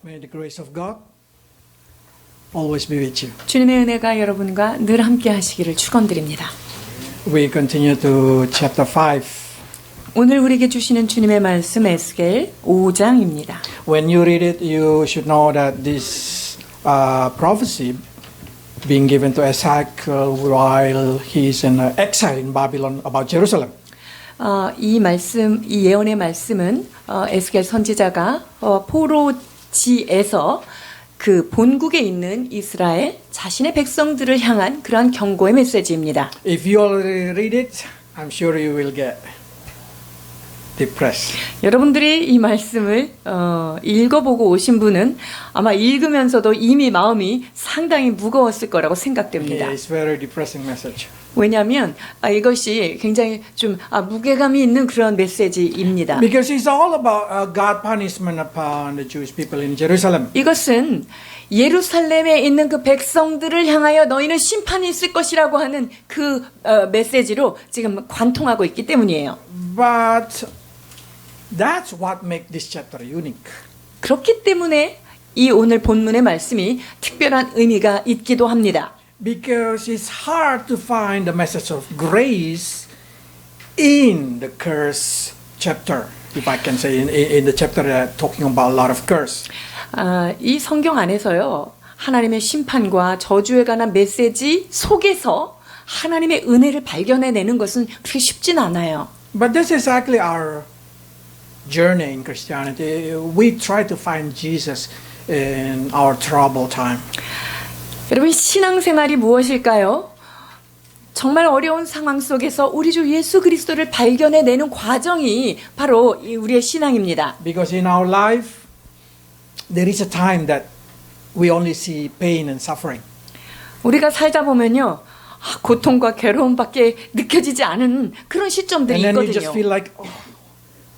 May the grace of God always be with you. 주님의 은혜가 여러분과 늘 함께 하시기를 축원드립니다. We continue to chapter 5. 오늘 우리에게 주시는 주님의 말씀 에스겔 5장입니다. When you read it, you should know that this prophecy being given to Ezekiel while he is in exile in Babylon about Jerusalem. 이 말씀, 이 예언의 말씀은 에스겔 선지자가 포로지에서 그 본국에 있는 이스라엘 자신의 백성들을 향한 그러한 경고의 메시지입니다. If you already read it, I'm sure you will get depressed. 여러분들이 이 말씀을 읽어보고 오신 분은 아마 읽으면서도 이미 마음이 상당히 무거웠을 거라고 생각됩니다. It's very depressing message. 왜냐하면 이것이 굉장히 좀 무게감이 있는 그런 메시지입니다. Because it's all about God punishment upon the Jewish people in Jerusalem. 이것은 예루살렘에 있는 그 백성들을 향하여 너희는 심판이 있을 것이라고 하는 그 메시지로 지금 관통하고 있기 때문이에요. But that's what makes this chapter unique. 그렇기 때문에 이 오늘 본문의 말씀이 특별한 의미가 있기도 합니다. Because it's hard to find the message of grace in the curse chapter, if I can say, in the chapter talking about a lot of curse. 이 성경 안에서요, 하나님의 심판과 저주에 관한 메시지 속에서 하나님의 은혜를 발견해내는 것은 그렇게 쉽진 않아요. But this is exactly our journey in Christianity. We try to find Jesus in our trouble time. 여러분, 신앙생활이 무엇일까요? 정말 어려운 상황 속에서 우리 주 예수 그리스도를 발견해내는 과정이 바로 우리의 신앙입니다. Because in our life, there is a time that we only see pain and suffering. 우리가 살다 보면요, 고통과 괴로움밖에 느껴지지 않은 그런 시점들이 And then you just 있거든요. feel like, oh,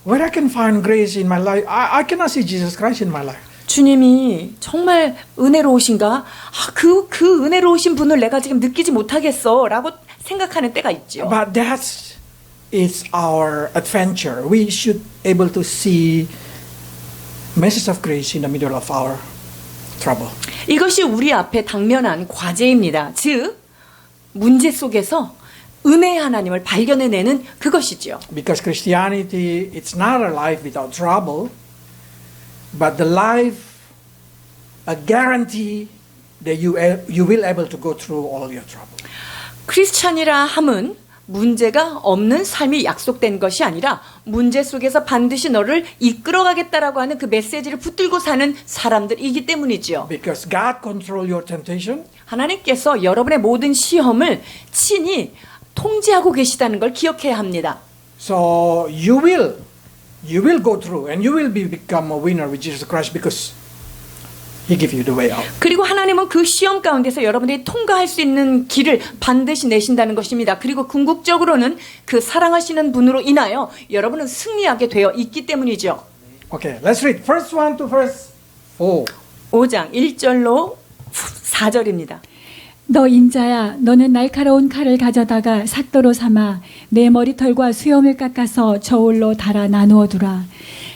where I can find grace in my life? I cannot see Jesus Christ in my life. 주님이 정말 은혜로우신가? 그 은혜로우신 분을 내가 지금 느끼지 못하겠어 라고 생각하는 때가 있죠. But that is our adventure. We should able to see message of grace in the middle of our trouble. 이것이 우리 앞에 당면한 과제입니다. 즉, 문제 속에서 은혜의 하나님을 발견해내는 그것이죠. Because Christianity, it's not a life without trouble, but the life, a guarantee that you will able to go through all your trouble. 크리스찬이라 함은 문제가 없는 삶이 약속된 것이 아니라 문제 속에서 반드시 너를 이끌어가겠다라고 하는 그 메시지를 붙들고 사는 사람들이기 때문이죠. Because God control your temptation. 하나님께서 여러분의 모든 시험을 친히 통제하고 계시다는 걸 기억해야 합니다. So you will go through and you will become a winner with Jesus Christ because He give you the way out. 그리고 하나님은 그 시험 가운데서 여러분들이 통과할 수 있는 길을 반드시 내신다는 것입니다. 그리고 궁극적으로는 그 사랑하시는 분으로 인하여 여러분은 승리하게 되어 있기 때문이죠. Okay, let's read verse 1 to verse 4. 5장 1절로 4절입니다. 너 인자야, 너는 날카로운 칼을 가져다가 삭도로 삼아 내 머리털과 수염을 깎아서 저울로 달아 나누어 두라.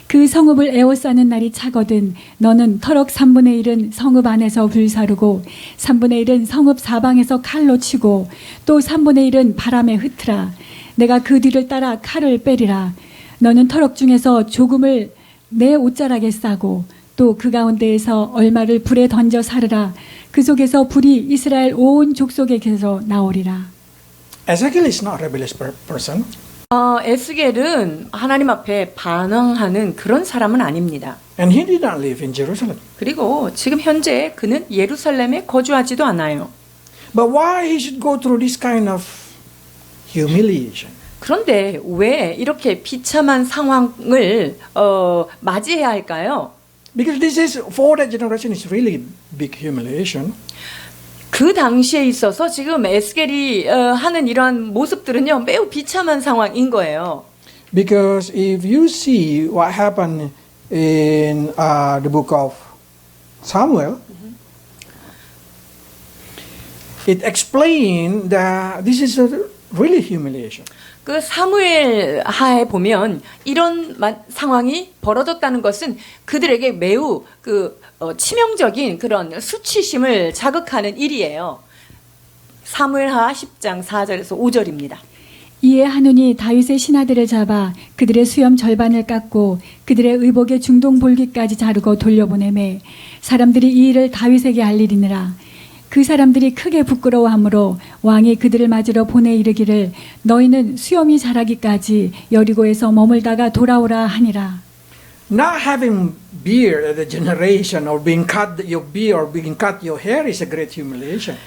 그 성읍을 에워싸는 날이 차거든 너는 터럭 3분의 1은 성읍 안에서 불사르고 3분의 1은 성읍 사방에서 칼로 치고 또 3분의 1은 바람에 흩으라. 내가 그 뒤를 따라 칼을 빼리라. 너는 터럭 중에서 조금을 내 옷자락에 싸고 또 그 가운데에서 얼마를 불에 던져 사르라. 그 속에서 불이 이스라엘 온 족속에게서 나오리라. Ezekiel is not a rebellious person. 에스겔은 하나님 앞에 반항하는 그런 사람은 아닙니다. And he did not live in Jerusalem. 그리고 지금 현재 그는 예루살렘에 거주하지도 않아요. But why he should go through this kind of humiliation? 그런데 왜 이렇게 비참한 상황을 맞이해야 할까요? Because this is, for that generation, is really big humiliation. 그 당시에 있어서 지금 에스겔이 하는 이러한 모습들은요, 매우 비참한 상황인 거예요. Because if you see what happened in the book of Samuel, it explained that this is really humiliation. 그 사무엘 하에 보면 이런 상황이 벌어졌다는 것은 그들에게 매우 치명적인 그런 수치심을 자극하는 일이에요. 사무엘 하 10장 4절에서 5절입니다. 이에 하누니 다윗의 신하들을 잡아 그들의 수염 절반을 깎고 그들의 의복의 중동 볼기까지 자르고 돌려보내매 사람들이 이 일을 다윗에게 알리리니라. 그 사람들이 크게 부끄러워하므로 왕이 그들을 맞으러 보내 이르기를 너희는 수염이 자라기까지 여리고에서 머물다가 돌아오라 하니라. Not having beard at a generation or being cut your beard or being cut your hair is a great humiliation.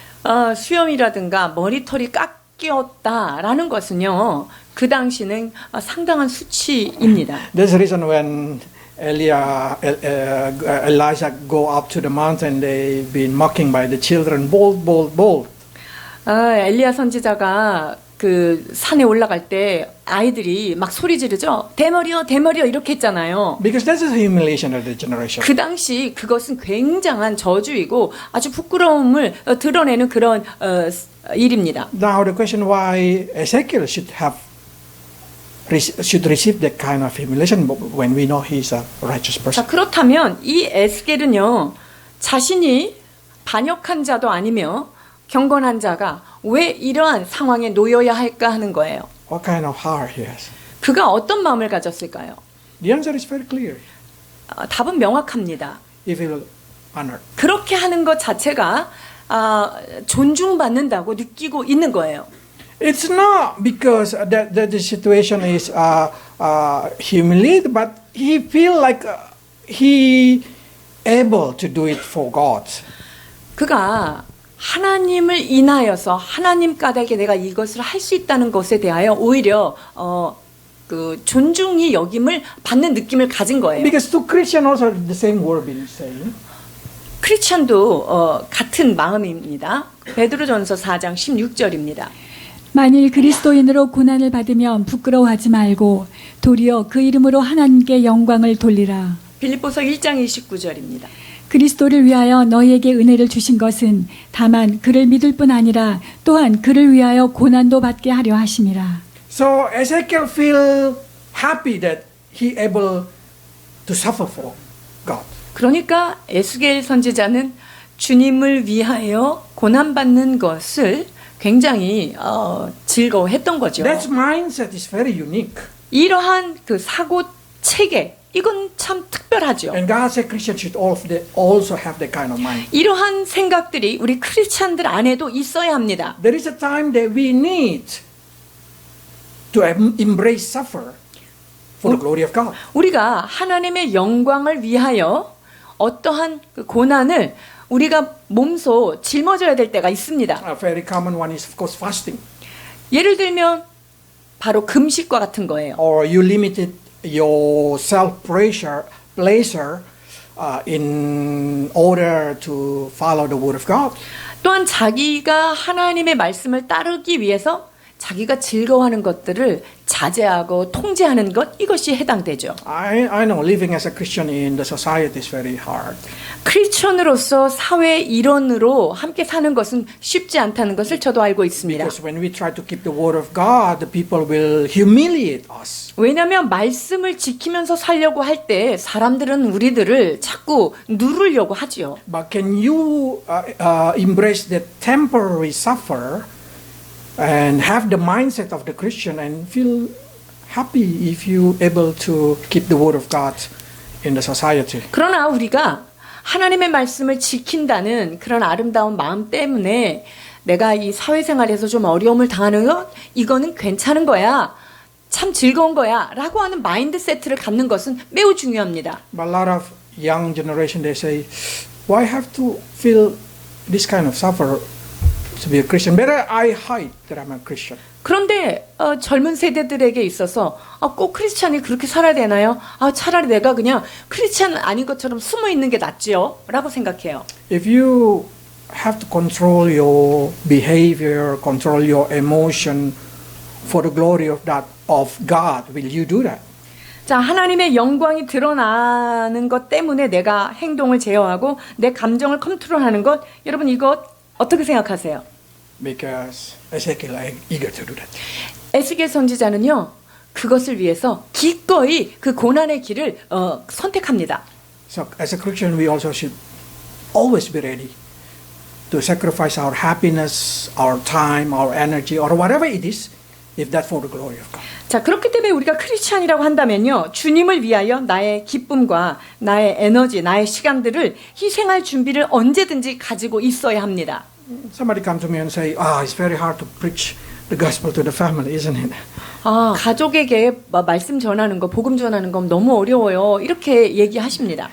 수염이라든가 머리털이 깎였다라는 것은요, 그 당시는 상당한 수치입니다. There's a reason when Elijah go up to the mountain, they've been mocking by the children, bold, bold, bold. 엘리야 선지자가 그 산에 올라갈 때 아이들이 막 소리 지르죠. 대머리요, 대머리요 이렇게 했잖아요. Because that's a humiliation of the generation. 그 당시 그것은 굉장한 저주이고 아주 부끄러움을 드러내는 그런 일입니다. Now the question why Ezekiel should receive that kind of humiliation when we know he's a righteous person. 자, 그렇다면 이 에스겔은요, 자신이 반역한 자도 아니며 경건한 자가 왜 이러한 상황에 놓여야 할까 하는 거예요. What kind of heart he has? 그가 어떤 마음을 가졌을까요? The answer is very clear. 답은 명확합니다. He feel honored. 그렇게 하는 것 자체가 존중받는다고 느끼고 있는 거예요. It's not because that the situation is humiliated, but he feel like he able to do it for God. 그가 하나님을 인하여서 하나님 까닭에 내가 이것을 할 수 있다는 것에 대하여 오히려 그 존중이 여김을 받는 느낌을 가진 거예요. Because to Christian also the same word been saying. 크리스천도 같은 마음입니다. 베드로전서 4장 16절입니다. 만일 그리스도인으로 고난을 받으면 부끄러워하지 말고 도리어 그 이름으로 하나님께 영광을 돌리라. 빌립보서 1장 29절입니다. 그리스도를 위하여 너희에게 은혜를 주신 것은 다만 그를 믿을 뿐 아니라 또한 그를 위하여 고난도 받게 하려 하심이라. So Ezekiel feel happy that he able to suffer for God. 그러니까 에스겔 선지자는 주님을 위하여 고난받는 것을 굉장히 즐거워했던 거죠. That mindset is very unique. 이러한 그 사고 체계, 이건 참 특별하죠. And God said Christians should also have that kind of mind. 이러한 생각들이 우리 크리스찬들 안에도 있어야 합니다. There is a time that we need to embrace suffer for the glory of God. 우리가 하나님의 영광을 위하여 어떠한 그 고난을 우리가 몸소 짊어져야 될 때가 있습니다. A very common one is of course fasting. 예를 들면 바로 금식과 같은 거예요. Or you limited your self-pleasure in order to follow the word of God. 또한 자기가 하나님의 말씀을 따르기 위해서 자기가 즐거워하는 것들을 자제하고 통제하는 것, 이것이 해당되죠. I know living as a Christian in the society is very hard. 크리스천으로서 사회 일원으로 함께 사는 것은 쉽지 않다는 것을 저도 알고 있습니다. Because when we try to keep the word of God, the people will humiliate us. 왜냐하면 말씀을 지키면서 살려고 할 때 사람들은 우리들을 자꾸 누르려고 하죠. But can you embrace the temporary suffer and have the mindset of the Christian and feel happy if you able to keep the word of God in the society? 그러나 우리가 하나님의 말씀을 지킨다는 그런 아름다운 마음 때문에 내가 이 사회생활에서 좀 어려움을 당하는 것, 이거는 괜찮은 거야. 참 즐거운 거야. 라고 하는 마인드 세트를 갖는 것은 매우 중요합니다. But a lot of young generation, they say, why have to feel this kind of suffer to be a Christian? Better I hide that I'm a Christian. 그런데 젊은 세대들에게 있어서 꼭 크리스찬이 그렇게 살아야 되나요? 차라리 내가 그냥 크리스찬 아닌 것처럼 숨어 있는 게 낫지요? 라고 생각해요. If you have to control your behavior, control your emotion for the glory of God, will you do that? 자, 하나님의 영광이 드러나는 것 때문에 내가 행동을 제어하고 내 감정을 컨트롤하는 것, 여러분 이것 어떻게 생각하세요? because Ezekiel are eager to do that. 에스겔 선지자는요, 그것을 위해서 기꺼이 그 고난의 길을 선택합니다. So as a Christian, we also should always be ready to sacrifice our happiness, our time, our energy, or whatever it is, if that's for the glory of God. 자, 그렇기 때문에 우리가 크리스찬이라고 한다면요, 주님을 위하여 나의 기쁨과 나의 에너지, 나의 시간들을 희생할 준비를 언제든지 가지고 있어야 합니다. Somebody come to me and say, it's very hard to preach the gospel to the family, isn't it? 가족에게 말씀 전하는 거, 복음 전하는 건 너무 어려워요. 이렇게 얘기하십니다.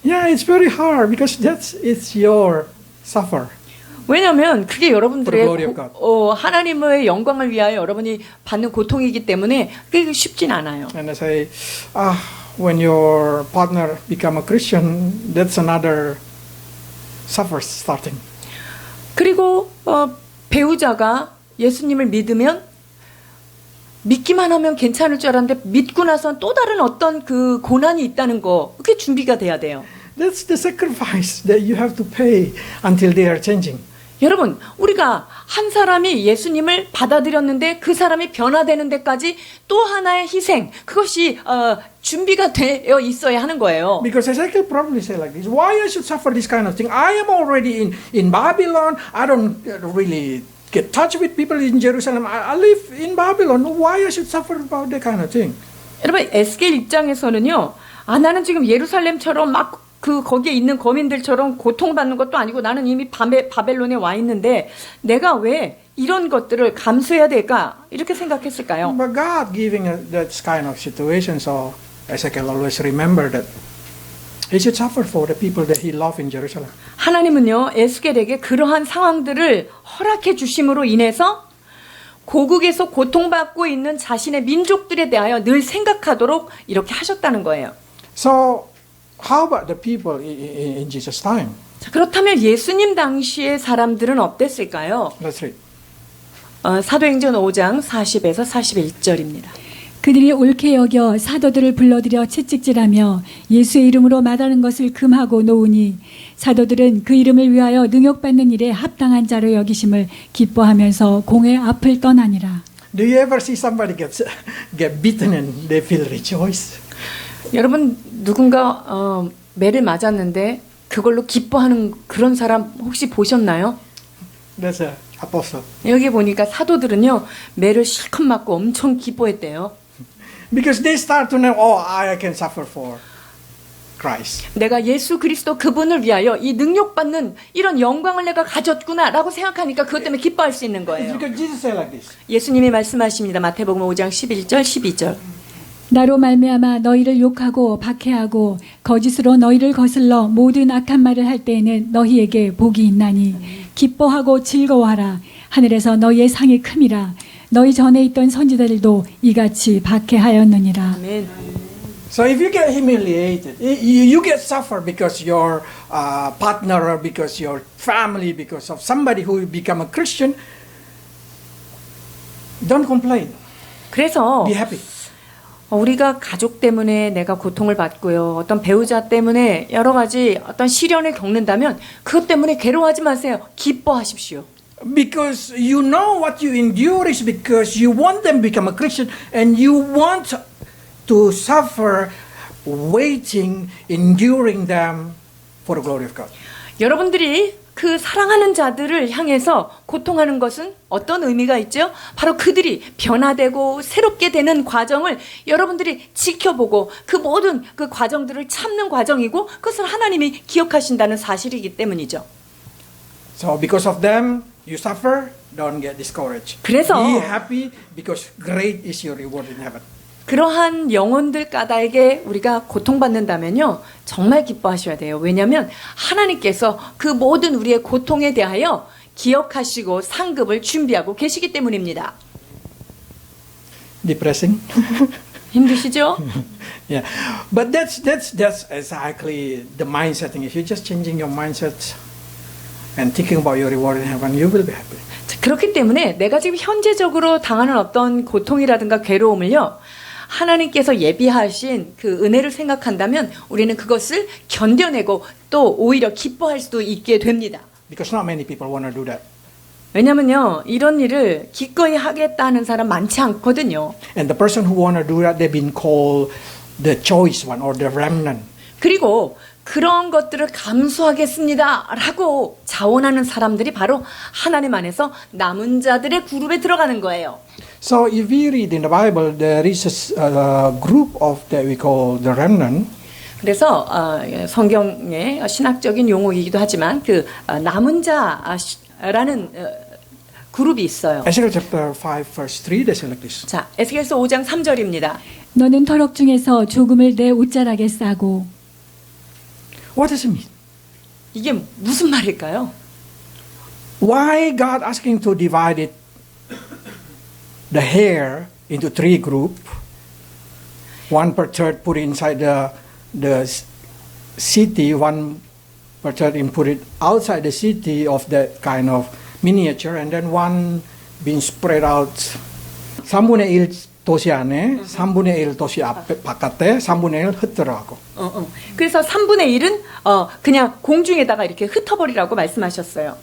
Yeah, it's very hard because it's your suffer. 왜냐하면 그게 여러분들의 For the glory of God. 하나님의 영광을 위하여 여러분이 받는 고통이기 때문에 그게 쉽진 않아요. And I say, when your partner become a Christian, that's another suffer starting. 그리고 배우자가 예수님을 믿으면 믿기만 하면 괜찮을 줄 알았는데 믿고 나선 또 다른 어떤 그 고난이 있다는 거, 그게 준비가 돼야 돼요. That's the sacrifice that you have to pay until they are changing. 여러분, 우리가 한 사람이 예수님을 받아들였는데 그 사람이 변화되는 데까지 또 하나의 희생, 그것이 준비가 되어 있어야 하는 거예요. Because Ezekiel probably say like this, why I should suffer this kind of thing? I am already in Babylon. I don't really get touch with people in Jerusalem. I live in Babylon. Why I should suffer about that kind of thing? 여러분, 에스겔 입장에서는요, 나는 지금 예루살렘처럼 막 거기에 있는 거민들처럼 고통받는 것도 아니고 나는 이미 바벨론에 와 있는데 내가 왜 이런 것들을 감수해야 될까? 이렇게 생각했을까요? But God giving that kind of situation, so Ezekiel always remember that he should suffer for the people that he loved in Jerusalem. 하나님은요, 에스겔에게 그러한 상황들을 허락해 주심으로 인해서 고국에서 고통받고 있는 자신의 민족들에 대하여 늘 생각하도록 이렇게 하셨다는 거예요. So how about the people in Jesus' time? 자, 그렇다면 예수님 당시의 사람들은 어땠을까요? Let's read. 사도행전 5장 40에서 41절입니다. 그들이 옳게 여겨 사도들을 불러들여 채찍질하며 예수의 이름으로 말하는 것을 금하고 놓으니 사도들은 그 이름을 위하여 능욕받는 일에 합당한 자로 여기심을 기뻐하면서 공회 앞을 떠나니라. Do you ever see somebody get beaten and they feel rejoice? 여러분, 누군가 매를 맞았는데 그걸로 기뻐하는 그런 사람 혹시 보셨나요? That's an apostle. 여기 보니까 사도들은요, 매를 실컷 맞고 엄청 기뻐했대요. Because they start to know, I can suffer for Christ. 내가 예수 그리스도 그분을 위하여 이 능욕받는 이런 영광을 내가 가졌구나라고 생각하니까 그것 때문에 기뻐할 수 있는 It's 거예요. because Jesus said like this. 예수님이 말씀하십니다. 마태복음 5장 11절 12절. 나로 말미암아 너희를 욕하고 박해하고 거짓으로 너희를 거슬러 모든 악한 말을 할 때에는 너희에게 복이 있나니 기뻐하고 즐거워하라. 하늘에서 너희의 상이 큼이라. 너희 전에 있던 선지자들도 이같이 박해하였느니라. 아멘. So if you get humiliated, you get suffer because your partner or because your family, because of somebody who become a Christian, don't complain. 그래서 Be happy. 우리가 가족 때문에 내가 고통을 받고요. 어떤 배우자 때문에 여러 가지 어떤 시련을 겪는다면 그것 때문에 괴로워하지 마세요. 기뻐하십시오. Because you know what you endure is because you want them to become a Christian and you want to suffer waiting, enduring them for the glory of God. 여러분들이 그 사랑하는 자들을 향해서 고통하는 것은 어떤 의미가 있죠? 바로 그들이 변화되고 새롭게 되는 과정을 여러분들이 지켜보고 그 모든 그 과정들을 참는 과정이고 그것을 하나님이 기억하신다는 사실이기 때문이죠. So because of them, you suffer, don't get discouraged. 그래서 Be happy because great is your reward in heaven. 그러한 영혼들 까닭에 우리가 고통받는다면요, 정말 기뻐하셔야 돼요. 왜냐하면 하나님께서 그 모든 우리의 고통에 대하여 기억하시고 상급을 준비하고 계시기 때문입니다. Depressing. 힘드시죠? Yeah, but that's exactly the mindset thing. If you're just changing your mindset and thinking about your reward in heaven, you will be happy. 그렇기 때문에 내가 지금 현재적으로 당하는 어떤 고통이라든가 괴로움을요, 하나님께서 예비하신 그 은혜를 생각한다면 우리는 그것을 견뎌내고 또 오히려 기뻐할 수도 있게 됩니다. Because not many people want to do that. 왜냐면요, 이런 일을 기꺼이 하겠다 하는 사람 많지 않거든요. And the person who want to do that, they've been called the choice one or the remnant. 그리고 그런 것들을 감수하겠습니다 라고 자원하는 사람들이 바로 하나님 안에서 남은 자들의 그룹에 들어가는 거예요. So if we read in the Bible, there is a group of that we call the remnant. 그래서 성경의 신학적인 용어이기도 하지만 그 남은 자라는 그룹이 있어요. Ezekiel chapter 5 verse 3, they say like this. 자, 에스겔서 5장 3절입니다. 너는 터럭 중에서 조금을 내 옷자락에 싸고. What does it mean? 이게 무슨 말일까요? Why God asking to divide it, the hair into three group, one per third put inside the city, one per third and put it outside the city of that kind of miniature, and then one being spread out. 3분의 1 도시 안에, 3분의 1 도시 앞에, 바깥에, 3분의 1 흩더라고. 그래서 3분의 1은 그냥 공중에다가 이렇게 흩어버리라고 말씀하셨어요.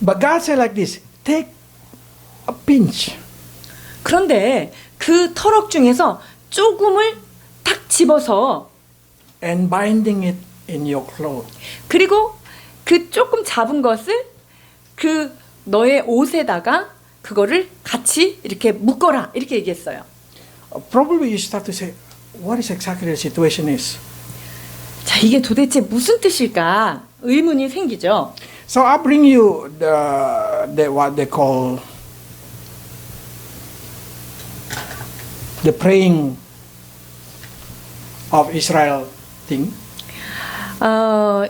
But God said like this, take a pinch. 그런데 그 터럭 중에서 조금을 탁 집어서 And binding it in your clothes. 그리고 그 조금 잡은 것을 그 너의 옷에다가 그거를 같이 이렇게 묶어라 이렇게 얘기했어요. Probably you start to say, what is exactly the situation is? 자, 이게 도대체 무슨 뜻일까 의문이 생기죠. So I bring you the what they call the praying of Israel thing.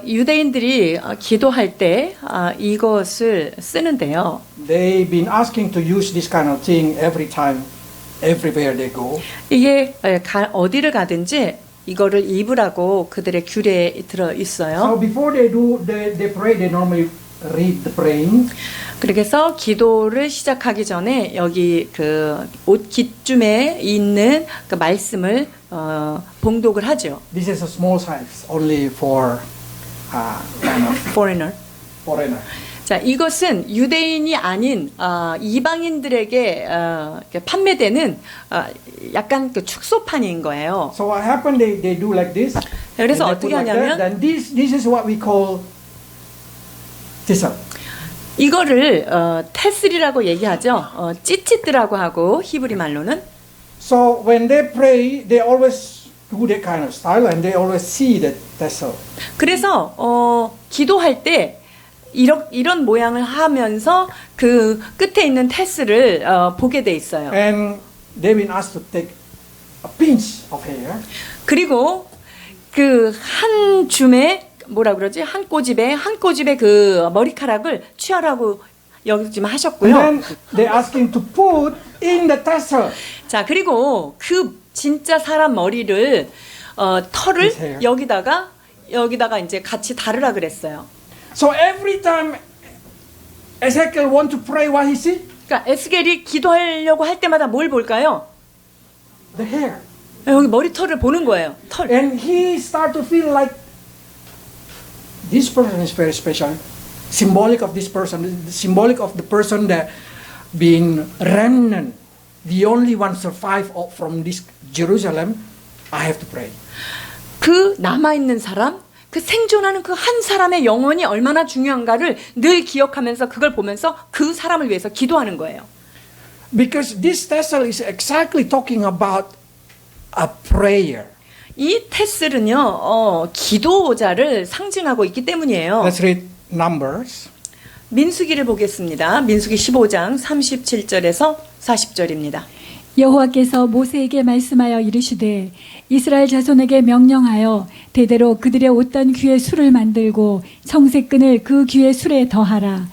유대인들이 기도할 때 이것을 쓰는데요. They've been asking to use this kind of thing every time, everywhere they go. 이게 어디를 가든지 이거를 입으라고 그들의 규례에 들어 있어요. So before they do, they pray. They normally read the praying. 그래서 기도를 시작하기 전에 여기 그 옷 깃줌에 있는 그 말씀을 봉독을 하죠. This is a small size, only for kind of Foreigner. foreigner. 자, 이것은 유대인이 아닌 이방인들에게 이렇게 판매되는 약간 그 축소판인 거예요. So what happened? They do like this. 그래서 and they 어떻게 put like 하냐면 that. Then this is what we call thistle. 이거를 테슬이라고 얘기하죠. 찌찌뜨라고 하고 히브리 말로는. So when they pray, they always do that kind of style, and they always see that thistle. 그래서 기도할 때 이런 모양을 하면서 그 끝에 있는 테슬을 보게 돼 있어요. And they've been asked to take a pinch of hair. 그리고 그 한 줌에 뭐라 그러지? 한 꼬집에 그 머리카락을 취하라고 여기 지금 하셨고요. And then they're asking to put in the tassel. 자, 그리고 그 진짜 사람 머리를 털을 His hair. 여기다가 이제 같이 다르라 그랬어요. So every time Ezekiel want to pray, what he see? 그러니까 에스겔이 기도하려고 할 때마다 뭘 볼까요? The hair. 여기 머리털을 보는 거예요. 털. And he start to feel like this person is very special. Symbolic of this person, symbolic of the person that being remnant, the only one survive from this Jerusalem. I have to pray. 그 남아있는 사람, 그 생존하는 그 한 사람의 영혼이 얼마나 중요한가를 늘 기억하면서 그걸 보면서 그 사람을 위해서 기도하는 거예요. Because this tassel is exactly talking about a prayer. 이 테슬은요, 기도자를 상징하고 있기 때문이에요. Let's read Numbers. 민수기를 보겠습니다. 민수기 15장 37절에서 40절입니다. 여호와께서 모세에게 말씀하여 이르시되 이스라엘 자손에게 명령하여 대대로 그들의 옷단 귀에 술을 만들고 청색끈을 그 귀에 술에 더하라.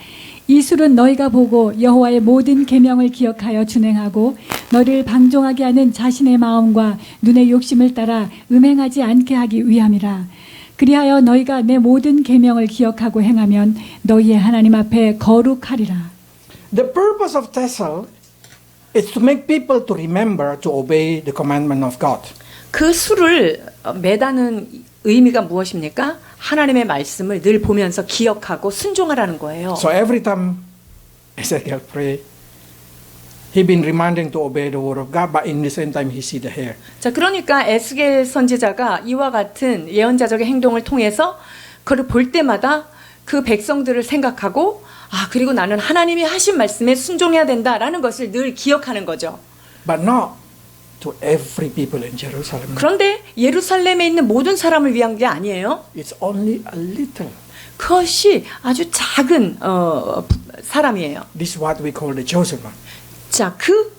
이 술은 너희가 보고 여호와의 모든 계명을 기억하여 준행하고 너를 방종하게 하는 자신의 마음과 눈의 욕심을 따라 음행하지 않게 하기 위함이라. 그리하여 너희가 내 모든 계명을 기억하고 행하면 너희의 하나님 앞에 거룩하리라. The purpose of tassel is to make people to remember to obey the commandment of God. 그 술을 매다는 의미가 무엇입니까? 하나님의 말씀을 늘 보면서 기억하고 순종하라는 거예요. So every time Ezekiel pray. He been reminding to obey the word of God, but in the same time he see the hair. 자, 그러니까 에스겔 선지자가 이와 같은 예언자적인 행동을 통해서 그를 볼 때마다 그 백성들을 생각하고 그리고 나는 하나님이 하신 말씀에 순종해야 된다라는 것을 늘 기억하는 거죠. But not to every people in Jerusalem. 그런데 예루살렘에 있는 모든 사람을 위한 게 아니에요. It's only a little. 그것이 아주 작은 사람이에요. This is what we call the chosen one. 자, 그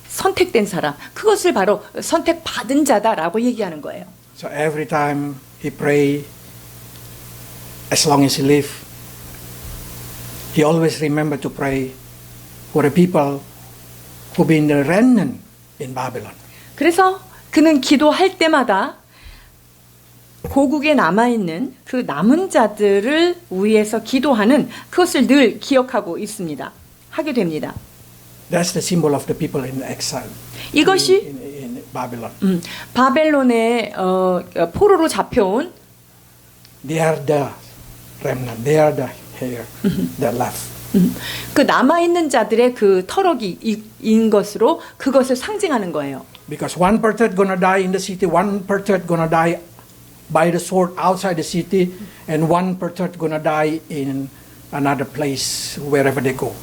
선택된 사람, 그것을 바로 선택받은 자다라고 얘기하는 거예요. So every time he pray, as long as he live, he always remember to pray for the people who been the remnant in Babylon. 그래서 그는 기도할 때마다 고국에 남아있는 그 남은 자들을 위해서 기도하는 그것을 늘 기억하고 있습니다. 하게 됩니다. That's the symbol of the people in exile. 이것이 in Babylon. 바벨론의 포로로 잡혀온 They are the remnant. They are the hair that left. 그 남아있는 자들의 그 터럭인 것으로 그것을 상징하는 거예요. Because 1% gonna die in the city, 1% gonna die by the sword outside the city, and 1% gonna die in another place wherever they go.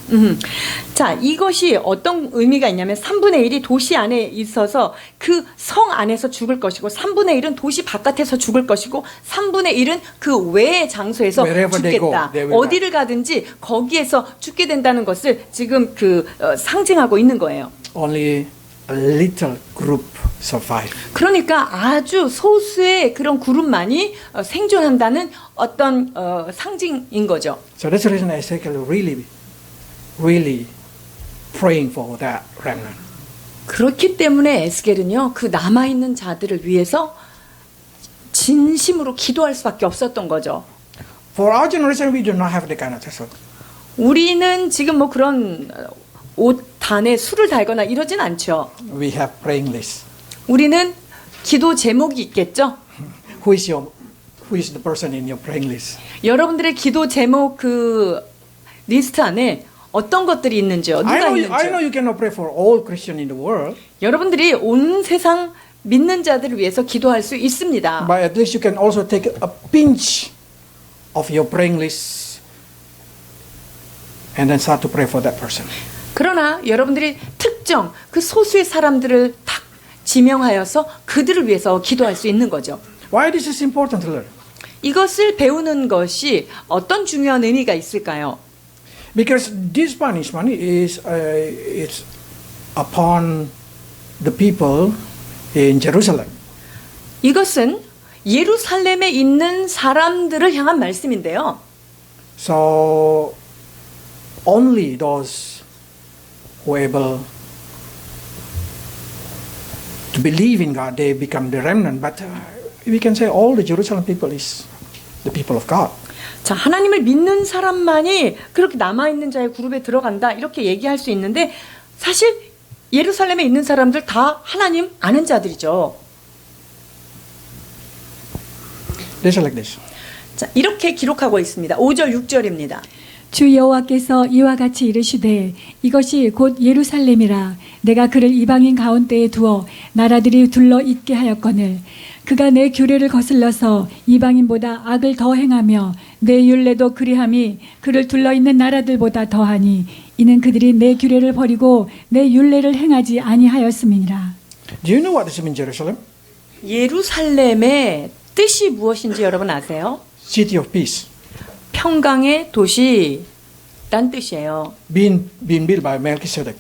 자, 이것이 어떤 의미가 있냐면 3분의 1이 도시 안에 있어서 그 성 안에서 죽을 것이고 3분의 1은 도시 바깥에서 죽을 것이고 3분의 1은 그 외의 장소에서 Wherever they go, 죽겠다. they will 어디를 가든지 거기에서 죽게 된다는 것을 지금 상징하고 있는 거예요. Only a little group survive. 그러니까 아주 소수의 그런 그룹만이 생존한다는 어떤 상징인 거죠. So that's the reason Ezekiel really praying for that remnant. 그렇기 때문에 에스겔은요, 그 남아있는 자들을 위해서 진심으로 기도할 수밖에 없었던 거죠. For our generation, we do not have the kind of testimony. 우리는 지금 뭐 그런 옷 단에 술을 달거나 이러진 않죠. We have praying list. 우리는 기도 제목이 있겠죠. Who is the person in your praying list? 여러분들의 기도 제목 그 리스트 안에 어떤 것들이 있는지요? 누가 I know 있는지요? you cannot pray for all Christians in the world, 여러분들이 온 세상 믿는 자들을 위해서 기도할 수 있습니다. but at least you can also take a pinch of your praying list and then start to pray for that person. 그러나 여러분들이 특정 그 소수의 사람들을 딱 지명하여서 그들을 위해서 기도할 수 있는 거죠. Why this is important to learn? 이것을 배우는 것이 어떤 중요한 의미가 있을까요? Because this punishment is it's upon the people in Jerusalem. 이것은 예루살렘에 있는 사람들을 향한 말씀인데요. So only those who are able to believe in God, they become the remnant. But we can say all the Jerusalem people is the people of God. 자, 하나님을 믿는 사람만이 그렇게 남아있는 자의 그룹에 들어간다 이렇게 얘기할 수 있는데 사실 예루살렘에 있는 사람들 다 하나님 아는 자들이죠. They say like this. 자, 이렇게 기록하고 있습니다. 5절 6절입니다. 주 여호와께서 이와 같이 이르시되 이것이 곧 예루살렘이라 내가 그를 이방인 가운데에 두어 나라들이 둘러 있게 하였거늘 그가 내 규례를 거슬러서 이방인보다 악을 더 행하며 내 율례도 그리함이 그를 둘러 있는 나라들보다 더하니 이는 그들이 내 규례를 버리고 내 율례를 행하지 아니하였음이니라. Do you know what this means, Jerusalem? 예루살렘의 뜻이 무엇인지 여러분 아세요? City of peace. 평강의 도시란 뜻이에요. Being built by Melchizedek.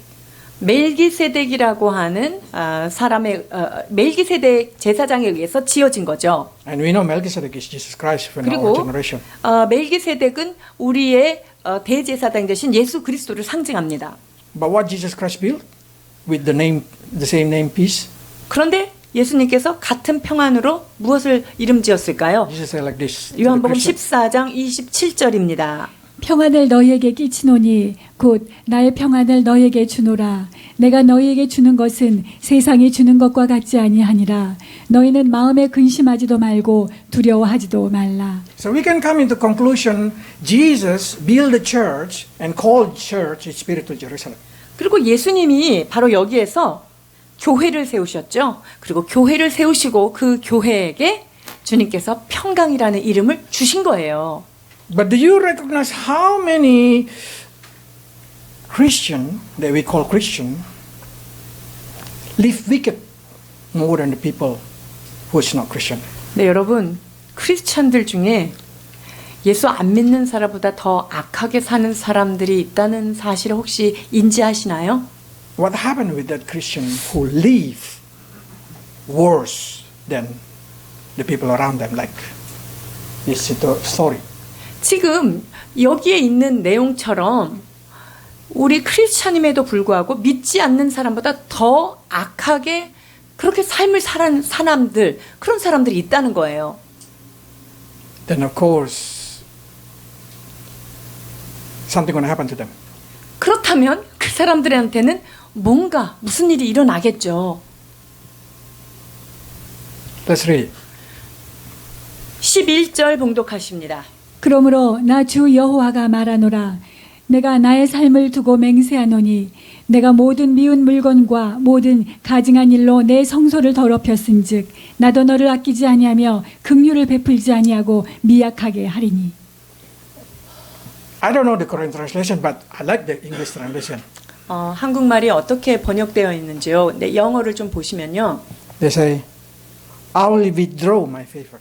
멜기세덱이라고 하는 사람의 멜기세덱 제사장에 의해서 지어진 거죠. And we know Melchizedek is Jesus Christ from our 그리고 generation. 멜기세덱은 우리의 대제사장 되신 예수 그리스도를 상징합니다. But what Jesus Christ built with the same name peace? 그런데 예수님께서 같은 평안으로 무엇을 이름 지었을까요? Jesus said like this. to the 요한복음 Christian, 14장 27절입니다. 평안을 너희에게 끼치노니 곧 나의 평안을 너희에게 주노라. 내가 너희에게 주는 것은 세상이 주는 것과 같지 아니하니라. 너희는 마음에 근심하지도 말고 두려워하지도 말라. So we can come into conclusion, Jesus built the church and called church his spiritual Jerusalem. 그리고 예수님이 바로 여기에서 교회를 세우셨죠. 그리고 교회를 세우시고 그 교회에게 주님께서 평강이라는 이름을 주신 거예요. But do you recognize how many Christian that we call Christian live wicked more than the people who is not Christian? 네, 여러분, 크리스찬들 중에 예수 안 믿는 사람보다 더 악하게 사는 사람들이 있다는 사실을 혹시 인지하시나요? What happened with that Christian who live worse than the people around them, like this story? 지금 여기에 있는 내용처럼 우리 크리스찬임에도 불구하고 믿지 않는 사람보다 더 악하게 그렇게 삶을 사는 사람들, 그런 사람들이 있다는 거예요. Then of course something going to happen to them. 그렇다면 그 사람들한테는 뭔가 무슨 일이 일어나겠죠. Let's read. 11절 봉독하십니다. 그러므로 나 주 여호와가 말하노라. 내가 나의 삶을 두고 맹세하노니 내가 모든 미운 물건과 모든 가증한 일로 내 성소를 더럽혔은즉 나도 너를 아끼지 아니하며 긍휼을 베풀지 아니하고 미약하게 하리니. I don't know the Korean translation, but I like the English translation. 한국말이 어떻게 번역되어 있는지요? 네, 영어를 좀 보시면요. They say, I will withdraw my favor.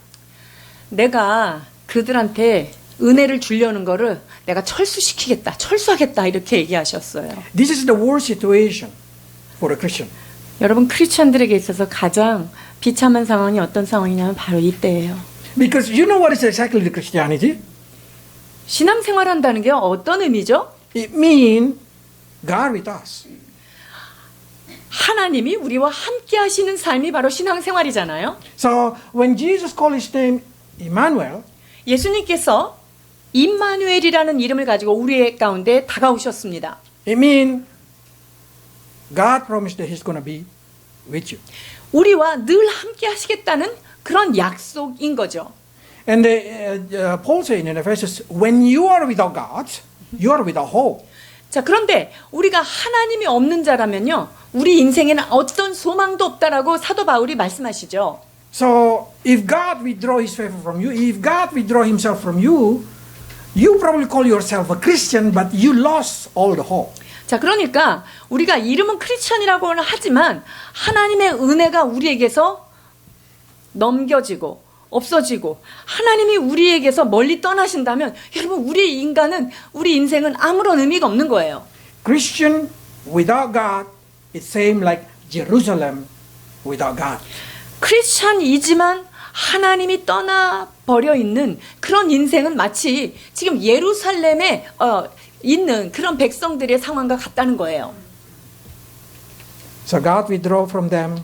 내가 그들한테 은혜를 주려는 거를 내가 철수시키겠다, 철수하겠다 이렇게 얘기하셨어요. This is the worst situation for a Christian. 여러분 크리스천들에게 있어서 가장 비참한 상황이 어떤 상황이냐면 바로 이때예요. Because you know what is exactly the Christianity? 신앙생활한다는 게 어떤 의미죠? It means God with us. 하나님이 우리와 함께 하시는 삶이 바로 신앙생활이잖아요. So when Jesus called his name Emmanuel, 예수님께서 임마누엘이라는 이름을 가지고 우리 가운데 다가오셨습니다. it means God promised that he's going to be with you. 우리와 늘 함께 하시겠다는 그런 약속인 거죠. And Paul said in Ephesians, when you are without God, you are without hope. 자, 그런데 우리가 하나님이 없는 자라면요, 우리 인생에는 어떤 소망도 없다라고 사도 바울이 말씀하시죠. So if God withdraw his favor from you, if God withdraw himself from you, you probably call yourself a Christian, but you lost all the hope. 자, 그러니까 우리가 이름은 크리스천이라고는 하지만 하나님의 은혜가 우리에게서 넘겨지고 없어지고 하나님이 우리에게서 멀리 떠나신다면 여러분 우리 인생은 아무런 의미가 없는 거예요. Christian without God is same like Jerusalem without God. 크리스천이지만 하나님이 떠나버려 있는 그런 인생은 마치 지금 예루살렘에 있는 그런 백성들의 상황과 같다는 거예요. So God withdraw from them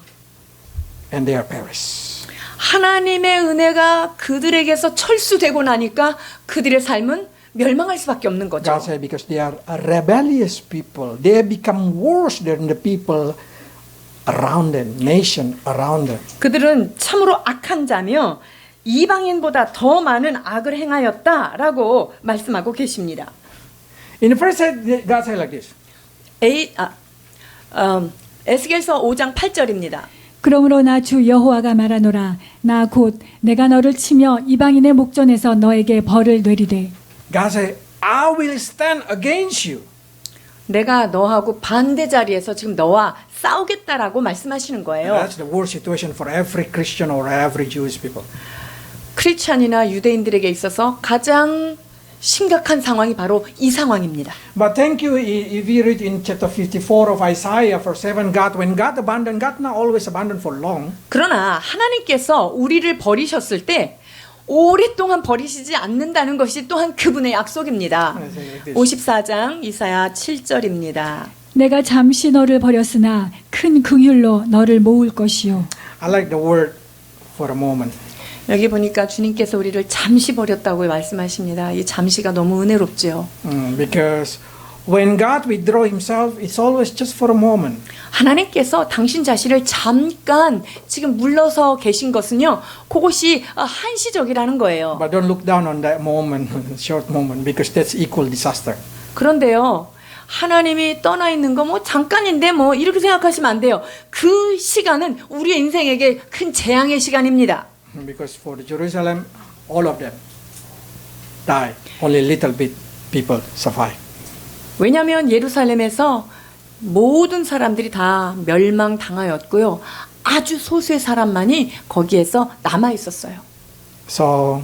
and they are perished. 하나님의 은혜가 그들에게서 철수되고 나니까 그들의 삶은 멸망할 수밖에 없는 거죠. God said because they are a rebellious people, they have become worse than the people around them, nation around them. 그들은 참으로 악한 자며 이방인보다 더 많은 악을 행하였다라고 말씀하고 계십니다. In the first set, God said like this. 에스겔서 5장 8절입니다. 그러므로 나 주 여호와가 말하노라. 나 곧 내가 너를 치며 이방인의 목전에서 너에게 벌을 내리되. God said, I will stand against you. 내가 너하고 반대 자리에서 지금 너와 싸우겠다라고 말씀하시는 거예요. That's the worst situation for every Christian or every Jewish people. 크리스찬이나 유대인들에게 있어서 가장 심각한 상황이 바로 이 상황입니다. But thank you, if you read in chapter 54 of Isaiah, verse 7, when God abandoned, God not always abandoned for long. 그러나 하나님께서 우리를 버리셨을 때 오랫동안 버리시지 않는다는 것이 또한 그분의 약속입니다. 54장 이사야 7절입니다. 내가 잠시 너를 버렸으나 큰 긍휼로 너를 모을 것이요. I like the word for a moment. 여기 보니까 주님께서 우리를 잠시 버렸다고 말씀하십니다. 이 잠시가 너무 은혜롭죠. Because when God withdraw Himself, it's always just for a moment. 하나님께서 당신 자신을 잠깐 지금 물러서 계신 것은요, 그것이 한시적이라는 거예요. But don't look down on that moment, short moment, because that's equal disaster. 그런데요, 하나님이 떠나 있는 거 뭐 잠깐인데 뭐 이렇게 생각하시면 안 돼요. 그 시간은 우리의 인생에게 큰 재앙의 시간입니다. Because for the Jerusalem, all of them die. Only little bit people survive. 왜냐하면 예루살렘에서 모든 사람들이 다 멸망당하였고요. 아주 소수의 사람만이 거기에서 남아 있었어요. So,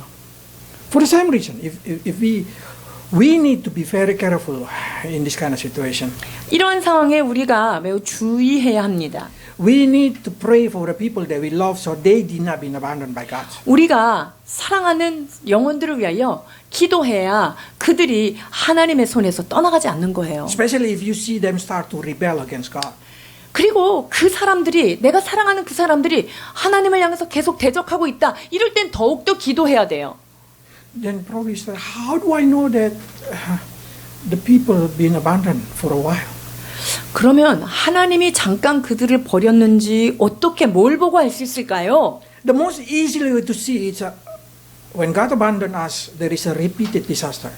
for the same reason, if we need to be very careful in this kind of situation. 이런 상황에 우리가 매우 주의해야 합니다. We need to pray for the people that we love so they did not be abandoned by God. 우리가 사랑하는 영혼들을 위하여 기도해야 그들이 하나님의 손에서 떠나가지 않는 거예요. Especially if you see them start to rebel against God. 그리고 그 사람들이, 내가 사랑하는 그 사람들이 하나님을 향해서 계속 대적하고 있다. 이럴 땐 더욱더 기도해야 돼요. Then probably say, how do I know that the people have been abandoned for a while? 그러면 하나님이 잠깐 그들을 버렸는지 어떻게 뭘 보고 알 수 있을까요? The most easy way to see is when God abandoned us, there is a repeated disaster.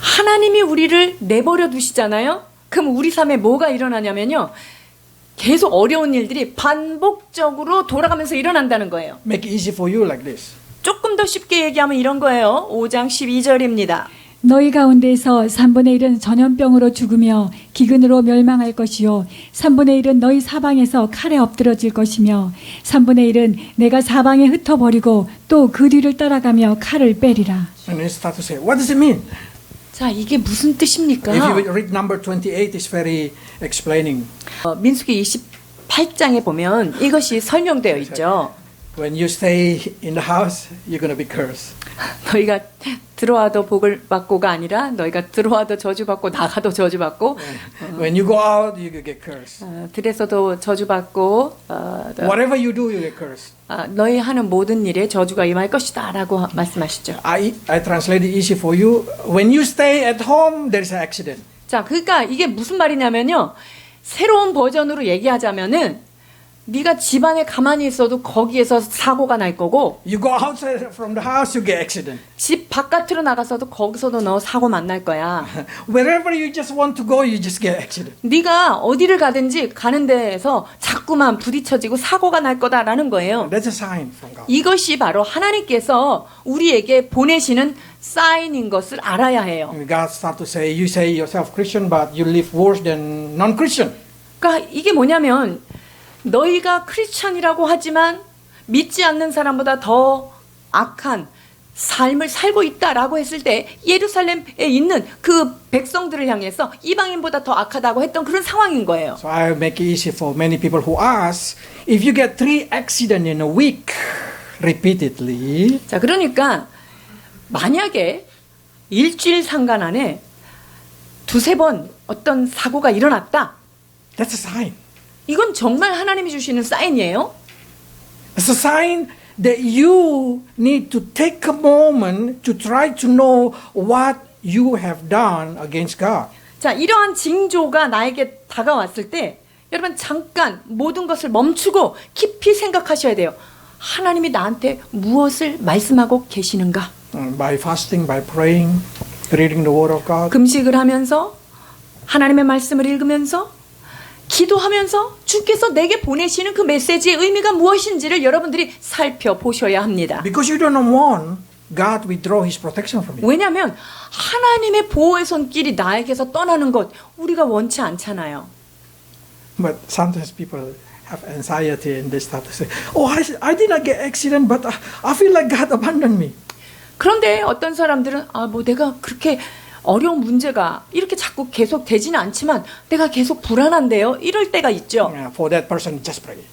하나님이 우리를 내버려 두시잖아요? 그럼 우리 삶에 뭐가 일어나냐면요. 계속 어려운 일들이 반복적으로 돌아가면서 일어난다는 거예요. Make it easy for you like this. 조금 더 쉽게 얘기하면 이런 거예요. 5장 12절입니다. 너희 가운데서 3분의 1은 전염병으로 죽으며 기근으로 멸망할 것이요 3분의 1은 너희 사방에서 칼에 엎드러질 것이며 3분의 1은 내가 사방에 흩어버리고 또 그 뒤를 따라가며 칼을 빼리라. And you start to say, what does it mean? 자, 이게 무슨 뜻입니까? If you read number 28, it's very explaining. 민수기 28장에 보면 이것이 설명되어 있죠. When you stay in the house, you're going to be cursed. 너희가 들어와도 복을 받고가 아니라 너희가 들어와도 저주받고 나가도 저주받고 When you go out, you get cursed. 들에서도 저주받고 Whatever you do, you get cursed. 너희 하는 모든 일에 저주가 임할 것이다 라고 말씀하시죠. I translate it easy for you. When you stay at home, there is an accident. 자, 그러니까 이게 무슨 말이냐면요. 새로운 버전으로 얘기하자면은 네가 집안에 가만히 있어도 거기에서 사고가 날 거고 You go outside from the house, you get accident. 집 바깥으로 나가서도 거기서도 너 사고 만날 거야. Wherever you just want to go, you just get accident. 네가 어디를 가든지 가는 데에서 자꾸만 부딪혀지고 사고가 날 거다라는 거예요. That's a sign from God. 이것이 바로 하나님께서 우리에게 보내시는 사인인 것을 알아야 해요. And God start to say, you say yourself Christian, but you live worse than non-Christian. 그러니까 이게 뭐냐면 너희가 크리스찬이라고 하지만 믿지 않는 사람보다 더 악한 삶을 살고 있다라고 했을 때 예루살렘에 있는 그 백성들을 향해서 이방인보다 더 악하다고 했던 그런 상황인 거예요. So I make it easy for many people who ask, if you get 3 accidents in a week repeatedly, 자, 그러니까 만약에 일주일 상간 안에 두세 번 어떤 사고가 일어났다. that's a sign. 이건 정말 하나님이 주시는 사인이에요. It's a sign that you need to take a moment to try to know what you have done against God. 자, 이러한 징조가 나에게 다가왔을 때 여러분 잠깐 모든 것을 멈추고 깊이 생각하셔야 돼요. 하나님이 나한테 무엇을 말씀하고 계시는가? By fasting, by praying, reading the Word of God. 금식을 하면서 하나님의 말씀을 읽으면서 기도하면서 주께서 내게 보내시는 그 메시지의 의미가 무엇인지를 여러분들이 살펴보셔야 합니다. Because you don't want God withdraw His protection from you. 왜냐하면 하나님의 보호의 손길이 나에게서 떠나는 것 우리가 원치 않잖아요. But sometimes people have anxiety and they start to say, oh, I did not get accident, but I feel like God abandoned me. 그런데 어떤 사람들은 뭐 내가 그렇게 어려운 문제가 이렇게 자꾸 계속 되지는 않지만 내가 계속 불안한데요. 이럴 때가 있죠. For that person, just pray.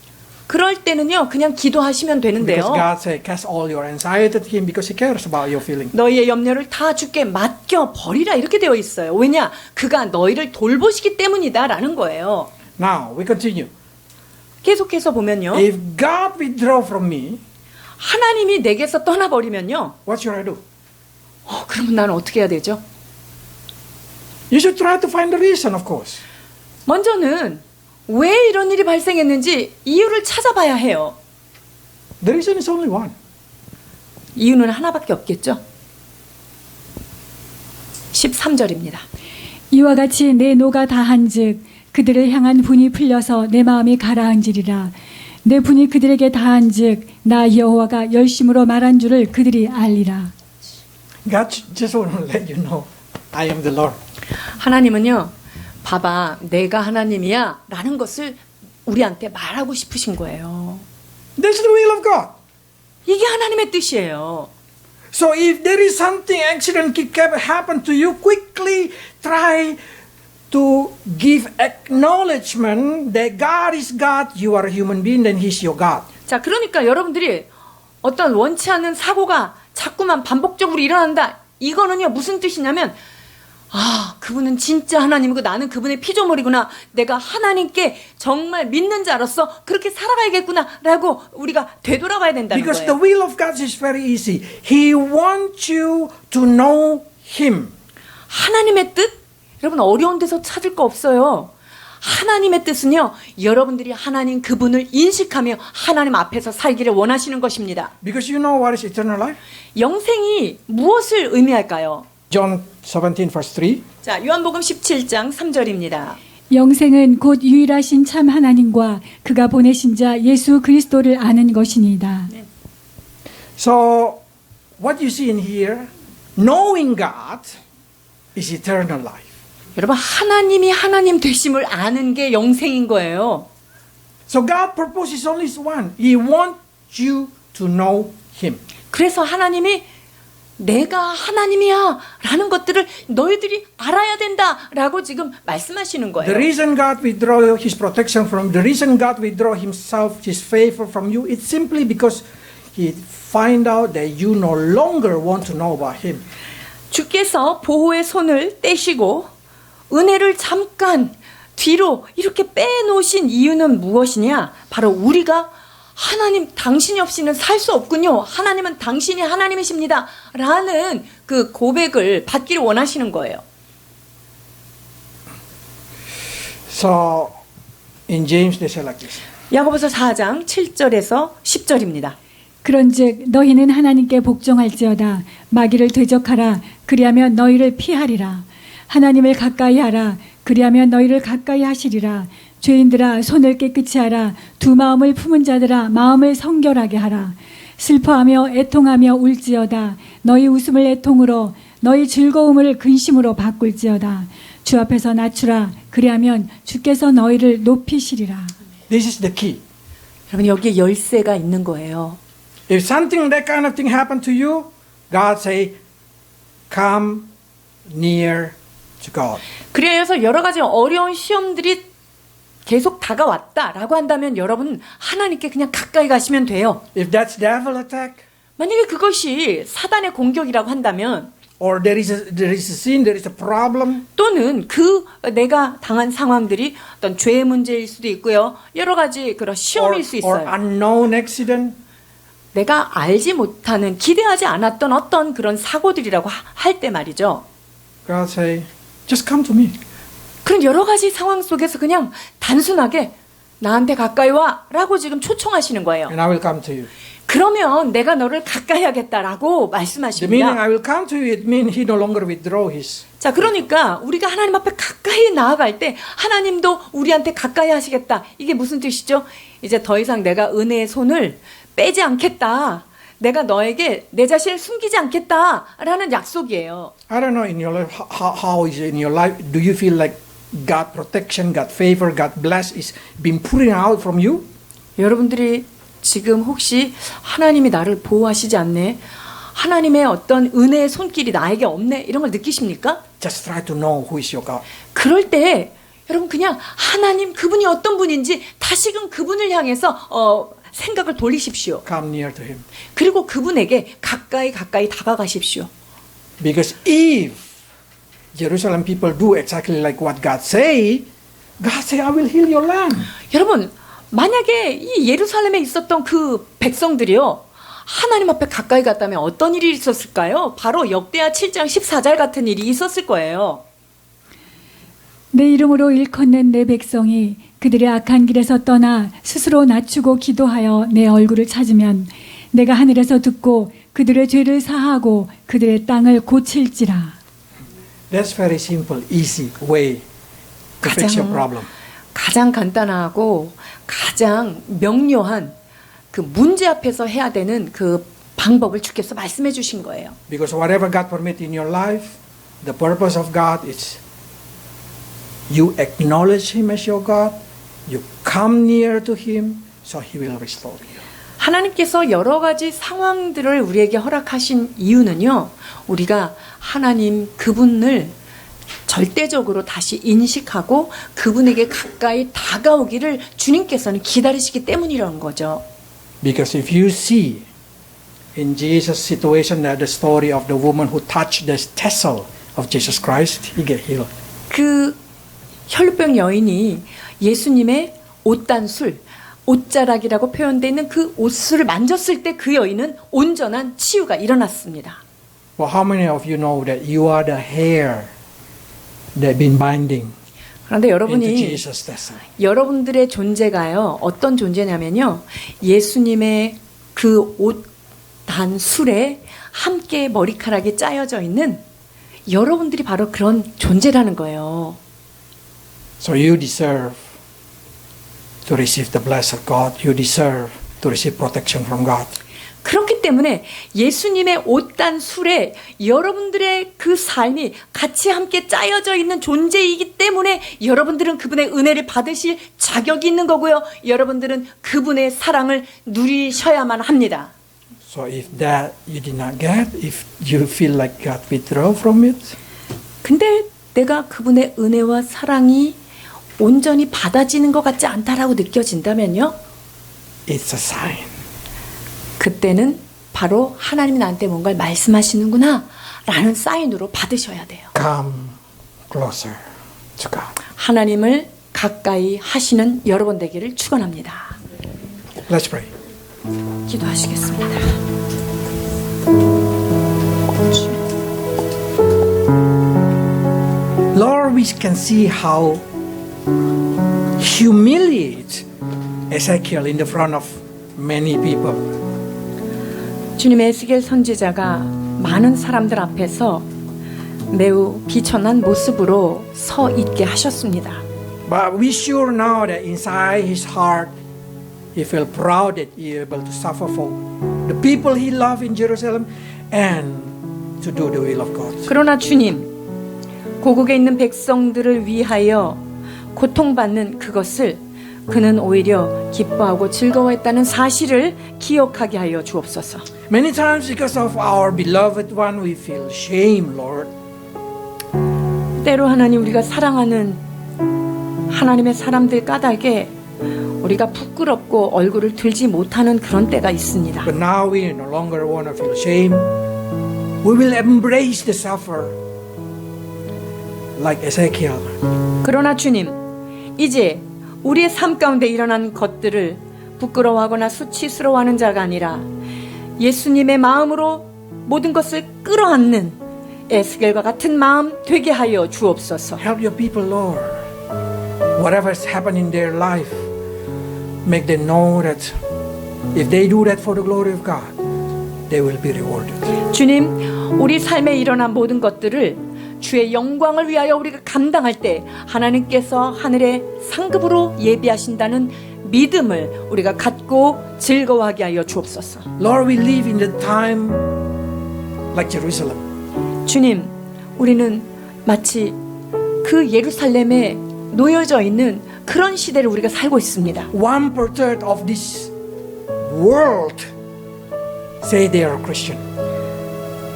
그럴 때는요. 그냥 기도하시면 되는데요. Because God said, cast all your anxiety to Him because He cares about your feeling. 너희의 염려를 다 주께 맡겨 버리라 이렇게 되어 있어요. 왜냐? 그가 너희를 돌보시기 때문이다라는 거예요. Now, we continue. 계속해서 보면요. If God withdraw from me, 하나님이 내게서 떠나버리면요. what should I do? 그러면 나는 어떻게 해야 되죠? You should try to find the reason, of course. 먼저는 왜 이런 일이 발생했는지 이유를 찾아봐야 해요. The reason is only one. 이유는 하나밖에 없겠죠. 13절입니다. 이와 같이 내 노가 다한즉 그들을 향한 분이 풀려서 내 마음이 가라앉으리라. 내 분이 그들에게 다한즉 나 여호와가 열심으로 말한 줄을 그들이 알리라. God just want to let you know, I am the Lord. 하나님은요, 봐봐, 내가 하나님이야 라는 것을 우리한테 말하고 싶으신 거예요. That's the will of God. 이게 하나님의 뜻이에요. So if there is something accident kept happen to you, quickly try to give acknowledgement that God is God, you are a human being, then He's your God. 자, 그러니까 여러분들이 어떤 원치 않는 사고가 자꾸만 반복적으로 일어난다. 이거는요, 무슨 뜻이냐면, 그분은 진짜 하나님이고 나는 그분의 피조물이구나. 내가 하나님께 정말 믿는 자로서 그렇게 살아가야겠구나. 라고 우리가 되돌아가야 된다는 Because 거예요. the will of God is very easy. He wants you to know Him. 하나님의 뜻? 여러분 어려운 데서 찾을 거 없어요. 하나님의 뜻은요, 여러분들이 하나님 그분을 인식하며 하나님 앞에서 살기를 원하시는 것입니다. Because you know what is eternal life? 영생이 무엇을 의미할까요? John 17 verse 3. 자, 요한복음 17장 3절입니다. 영생은 곧 유일하신 참 하나님과 그가 보내신 자 예수 그리스도를 아는 것이니이다. So what you see in here, knowing God is eternal life. 여러분 하나님이 하나님 되심을 아는 게 영생인 거예요. So God purpose is only one. He wants you to know Him. 그래서 하나님이 내가 하나님이야 라는 것들을 너희들이 알아야 된다 라고 지금 말씀하시는 거예요. The reason God withdraw His protection from, the reason God withdraw Himself, His favor from you, it's simply because He find out that you no longer want to know about Him. 주께서 보호의 손을 떼시고 은혜를 잠깐 뒤로 이렇게 빼놓으신 이유는 무엇이냐? 바로 우리가 하나님 당신이 없이는 살 수 없군요. 하나님은 당신이 하나님이십니다. 라는 그 고백을 받기를 원하시는 거예요. So in James they say like this. 야고보서 4장 7절에서 10절입니다. 그런즉 너희는 하나님께 복종할지어다. 마귀를 대적하라. 그리하면 너희를 피하리라. 하나님을 가까이 하라. 그리하면 너희를 가까이 하시리라. 죄인들아 손을 깨끗이 하라. 두 마음을 품은 자들아 마음을 성결하게 하라. 슬퍼하며 애통하며 울지어다. 너희 웃음을 애통으로 너희 즐거움을 근심으로 바꿀지어다. 주 앞에서 낮추라. 그리하면 주께서 너희를 높이시리라. This is the key. 여러분 여기에 열쇠가 있는 거예요. If something that kind of thing happened to you, God say, come near to God. 그래서 여러 가지 어려운 시험들이 계속 다가왔다라고 한다면 여러분 하나님께 그냥 가까이 가시면 돼요. If that's devil attack, 만약에 그것이 사단의 공격이라고 한다면 or there is a sin, there is a problem, 또는 그 내가 당한 상황들이 어떤 죄의 문제일 수도 있고요. 여러 가지 그런 시험일 수 or 있어요. unknown accident, 내가 알지 못하는 기대하지 않았던 어떤 그런 사고들이라고 할 때 말이죠. God say, just come to me. 그런 여러 가지 상황 속에서 그냥 단순하게 나한테 가까이 와라고 지금 초청하시는 거예요. And I will come to you. 그러면 내가 너를 가까이 하겠다라고 The meaning 말씀하십니다. I will come to you, it means He no longer withdraw His. 자, 그러니까 우리가 하나님 앞에 가까이 나아갈 때 하나님도 우리한테 가까이 하시겠다. 이게 무슨 뜻이죠? 이제 더 이상 내가 은혜의 손을 빼지 않겠다. 내가 너에게 내 자신을 숨기지 않겠다라는 약속이에요. I don't know in your life, how is it in your life? Do you feel like God protection, God favor, God bless is being pouring out from you? 여러분들이 지금 혹시 하나님이 나를 보호하시지 않네? 하나님의 어떤 은혜의 손길이 나에게 없네? 이런 걸 느끼십니까? Just try to know who is your God. 그럴 때 여러분 그냥 하나님 그분이 어떤 분인지 다시금 그분을 향해서 생각을 돌리십시오. Come near to Him. 그리고 그분에게 가까이 다가가십시오. Because if Jerusalem people do exactly like what God say I will heal your land. 여러분 만약에 이 예루살렘에 있었던 그 백성들이요 하나님 앞에 가까이 갔다면 어떤 일이 있었을까요? 바로 역대하 7장 14절 같은 일이 있었을 거예요. 내 이름으로 일컫는 내 백성이 그들의 악한 길에서 떠나 스스로 낮추고 기도하여 내 얼굴을 찾으면 내가 하늘에서 듣고 그들의 죄를 사하고 그들의 땅을 고칠지라. That's very simple, easy way to fix your problem. 가장 간단하고 가장 명료한 그 문제 앞에서 해야 되는 그 방법을 주께서 말씀해 주신 거예요. Because whatever God permits in your life, the purpose of God is you acknowledge Him as your God, you come near to Him, so He will restore you. 하나님께서 여러 가지 상황들을 우리에게 허락하신 이유는요, 우리가 하나님 그분을 절대적으로 다시 인식하고 그분에게 가까이 다가오기를 주님께서는 기다리시기 때문이라는 거죠. Because if you see in Jesus' situation that the story of the woman who touched the tassel of Jesus Christ, he get healed. 그 혈루병 여인이 예수님의 옷단술, 옷자락이라고 표현되어 있는 그 옷을 만졌을 때 그 여인은 온전한 치유가 일어났습니다. Well, how many of you know that you are the hair that been binding 그런데 into 여러분이 Jesus' tassel? 여러분들의 존재가요, 어떤 존재냐면요, 예수님의 그 옷단술에 함께 머리카락이 짜여져 있는 여러분들이 바로 그런 존재라는 거예요. So you deserve to receive the blessing of God. You deserve to receive protection from God. 그렇기 때문에 예수님의 옷단술에 여러분들의 그 삶이 같이 함께 짜여져 있는 존재이기 때문에 여러분들은 그분의 은혜를 받으실 자격이 있는 거고요. 여러분들은 그분의 사랑을 누리셔야만 합니다. So if that you did not get, if you feel like God withdraw from it, 근데 내가 그분의 은혜와 사랑이 온전히 받아지는 것 같지 않다라고 느껴진다면요, it's a sign. 그때는 바로 하나님이 나한테 뭔가를 말씀하시는구나 라는 사인으로 받으셔야 돼요. Come closer to God. 하나님을 가까이 하시는 여러분 되기를 축원합니다. Let's pray. 기도하시겠습니다. Lord, we can see how humiliate Ezekiel in the front of many people. 주님의 에스겔 선지자가 많은 사람들 앞에서 매우 비천한 모습으로 서 있게 하셨습니다. But we sure know that inside his heart he felt proud that he able to suffer for the people he loved in Jerusalem and to do the will of God. 그러나 주님, 고국에 있는 백성들을 위하여 고통받는 그것을 그는 오히려 기뻐하고 즐거워했다는 사실을 기억하게 하여 주옵소서. Many times because of our beloved one we feel shame, Lord. 때로 하나님, 우리가 사랑하는 하나님의 사람들 까닭에 우리가 부끄럽고 얼굴을 들지 못하는 그런 때가 있습니다. But now we no longer want to feel shame. We will embrace the sufferer like Ezekiel. 그러나 주님, 이제 우리의 삶 가운데 일어난 것들을 부끄러워하거나 수치스러워하는 자가 아니라 예수님의 마음으로 모든 것을 끌어안는 에스겔과 같은 마음 되게 하여 주옵소서. Help your people, Lord. Whatever has happened in their life, make them know that if they do that for the glory of God, they will be rewarded. 주님, 우리 삶에 일어난 모든 것들을 주의 영광을 위하여 우리가 감당할 때 하나님께서 하늘의 상급으로 예비하신다는 믿음을 우리가 갖고 즐거워하게 하여 주옵소서. Lord, we live in the time like Jerusalem. 주님, 우리는 마치 그 예루살렘에 놓여져 있는 그런 시대를 우리가 살고 있습니다. 1/3 of this world say they are Christian.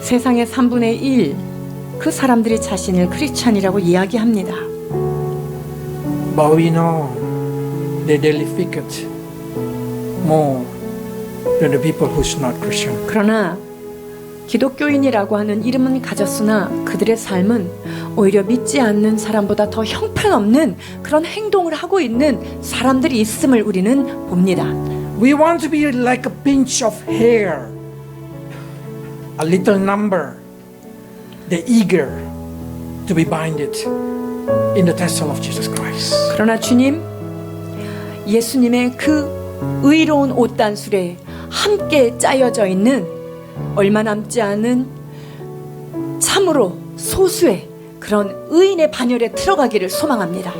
세상의 3분의 1, 그 사람들이 자신을 크리스찬이라고 이야기합니다. But we know that they live wicked more than the people who's not Christian. 그러나 기독교인이라고 하는 이름은 가졌으나 그들의 삶은 오히려 믿지 않는 사람보다 더 형편없는 그런 행동을 하고 있는 사람들이 있음을 우리는 봅니다. We want to be like a pinch of hair a little number, they're eager to be binded in the tassel of Jesus Christ. 그러나 주님, 예수님의 그 의로운 옷단술에 함께 짜여져 있는 얼마 남지 않은 참으로 소수의 그런 의인의 반열에 들어가기를 소망합니다.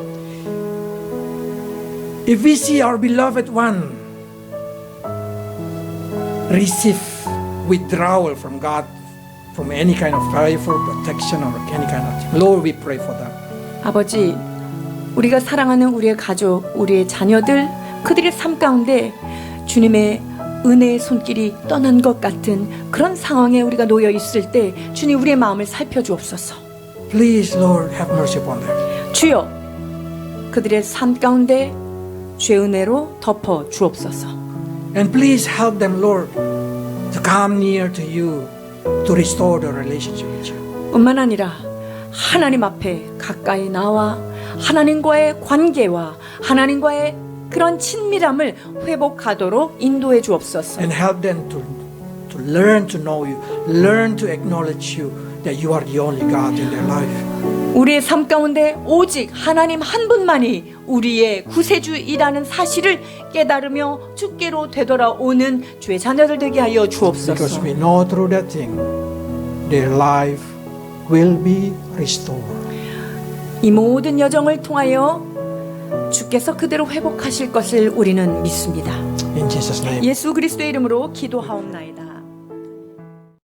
If we see our beloved one receive withdrawal from God, from any kind of prayer for protection or any kind of, Lord, we pray for them. 아버지, 우리가 사랑하는 우리의 가족, 우리의 자녀들, 그들의 삶 가운데 주님의 은혜의 손길이 떠난 것 같은 그런 상황에 우리가 놓여 있을 때 주님 우리의 마음을 살펴주옵소서. Please, Lord, have mercy upon them. 주여, 그들의 삶 가운데 죄 은혜로 덮어 주옵소서. And please help them, Lord, to come near to you, to restore the relationship with you. 뿐만 아니라 하나님 앞에 가까이 나와 하나님과의 관계와 하나님과의 그런 친밀함을 회복하도록 인도해 주옵소서. And help them to learn to know you, learn to acknowledge you, that you are the only God in their life. 우리의 삶 가운데 오직 하나님 한 분만이 우리의 구세주이라는 사실을 깨달으며 주께로 되돌아오는 주의 자녀들 되게 하여 Because 주옵소서. we know through that thing, their life will be restored. 이 모든 여정을 통하여 주께서 그대로 회복하실 것을 우리는 믿습니다. In Jesus' name. 예수 그리스도의 이름으로 기도하옵나이다.